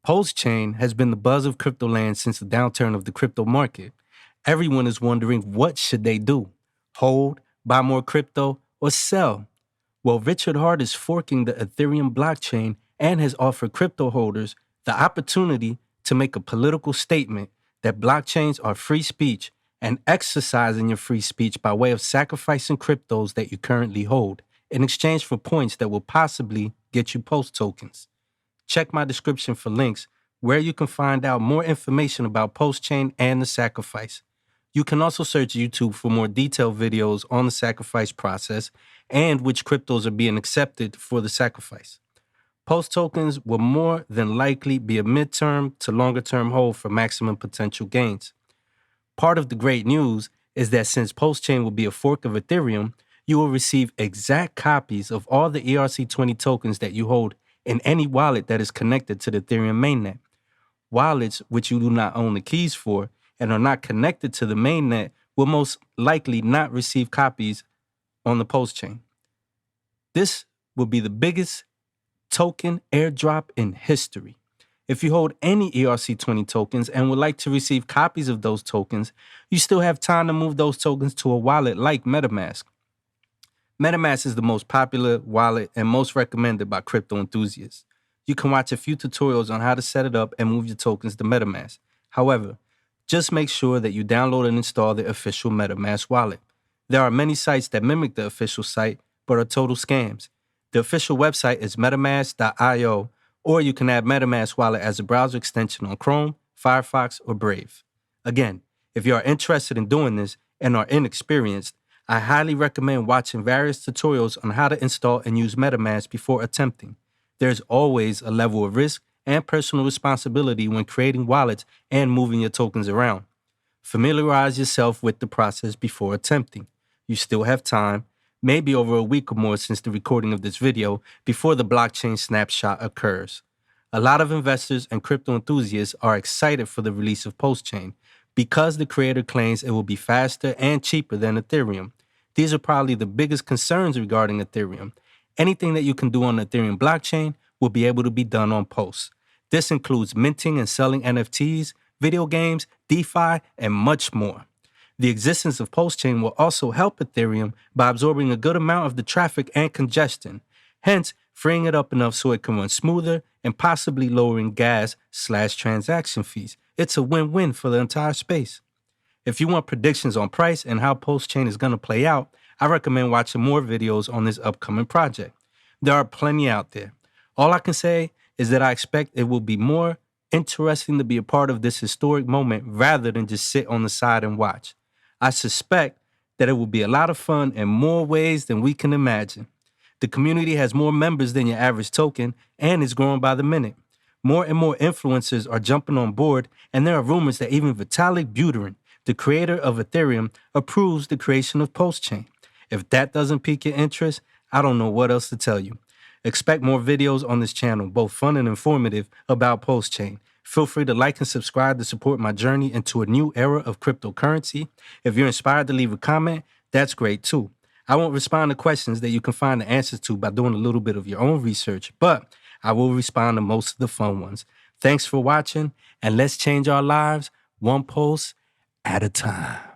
PulseChain has been the buzz of crypto land since the downturn of the crypto market. Everyone is wondering, what should they do? Hold, buy more crypto, or sell? Well, Richard Hart is forking the Ethereum blockchain and has offered crypto holders the opportunity to make a political statement that blockchains are free speech and exercising your free speech by way of sacrificing cryptos that you currently hold in exchange for points that will possibly get you Post tokens. Check my description for links where you can find out more information about PulseChain and the sacrifice. You can also search YouTube for more detailed videos on the sacrifice process and which cryptos are being accepted for the sacrifice. Post tokens will more than likely be a midterm to longer term hold for maximum potential gains. Part of the great news is that since PulseChain will be a fork of Ethereum, you will receive exact copies of all the ERC20 tokens that you hold in any wallet that is connected to the Ethereum mainnet. Wallets which you do not own the keys for and are not connected to the mainnet will most likely not receive copies on the PulseChain. This will be the biggest token airdrop in history. If you hold any ERC20 tokens and would like to receive copies of those tokens, you still have time to move those tokens to a wallet like MetaMask. MetaMask is the most popular wallet and most recommended by crypto enthusiasts. You can watch a few tutorials on how to set it up and move your tokens to MetaMask. However, just make sure that you download and install the official MetaMask wallet. There are many sites that mimic the official site but are total scams. The official website is metamask.io, or you can add MetaMask wallet as a browser extension on Chrome, Firefox, or Brave. Again, if you are interested in doing this and are inexperienced, I highly recommend watching various tutorials on how to install and use MetaMask before attempting. There's always a level of risk and personal responsibility when creating wallets and moving your tokens around. Familiarize yourself with the process before attempting. You still have time, maybe over a week or more since the recording of this video, before the blockchain snapshot occurs. A lot of investors and crypto enthusiasts are excited for the release of PulseChain because the creator claims it will be faster and cheaper than Ethereum. These are probably the biggest concerns regarding Ethereum. Anything that you can do on the Ethereum blockchain will be able to be done on Pulse. This includes minting and selling NFTs, video games, DeFi, and much more. The existence of PulseChain will also help Ethereum by absorbing a good amount of the traffic and congestion, hence freeing it up enough so it can run smoother and possibly lowering gas/transaction fees. It's a win-win for the entire space. If you want predictions on price and how PulseChain is going to play out, I recommend watching more videos on this upcoming project. There are plenty out there. All I can say is that I expect it will be more interesting to be a part of this historic moment rather than just sit on the side and watch. I suspect that it will be a lot of fun in more ways than we can imagine. The community has more members than your average token and is growing by the minute. More and more influencers are jumping on board, and there are rumors that even Vitalik Buterin, the creator of Ethereum, approves the creation of PulseChain. If that doesn't pique your interest, I don't know what else to tell you. Expect more videos on this channel, both fun and informative, about PulseChain. Feel free to like and subscribe to support my journey into a new era of cryptocurrency. If you're inspired to leave a comment, that's great too. I won't respond to questions that you can find the answers to by doing a little bit of your own research, but I will respond to most of the fun ones. Thanks for watching, and let's change our lives one post at a time.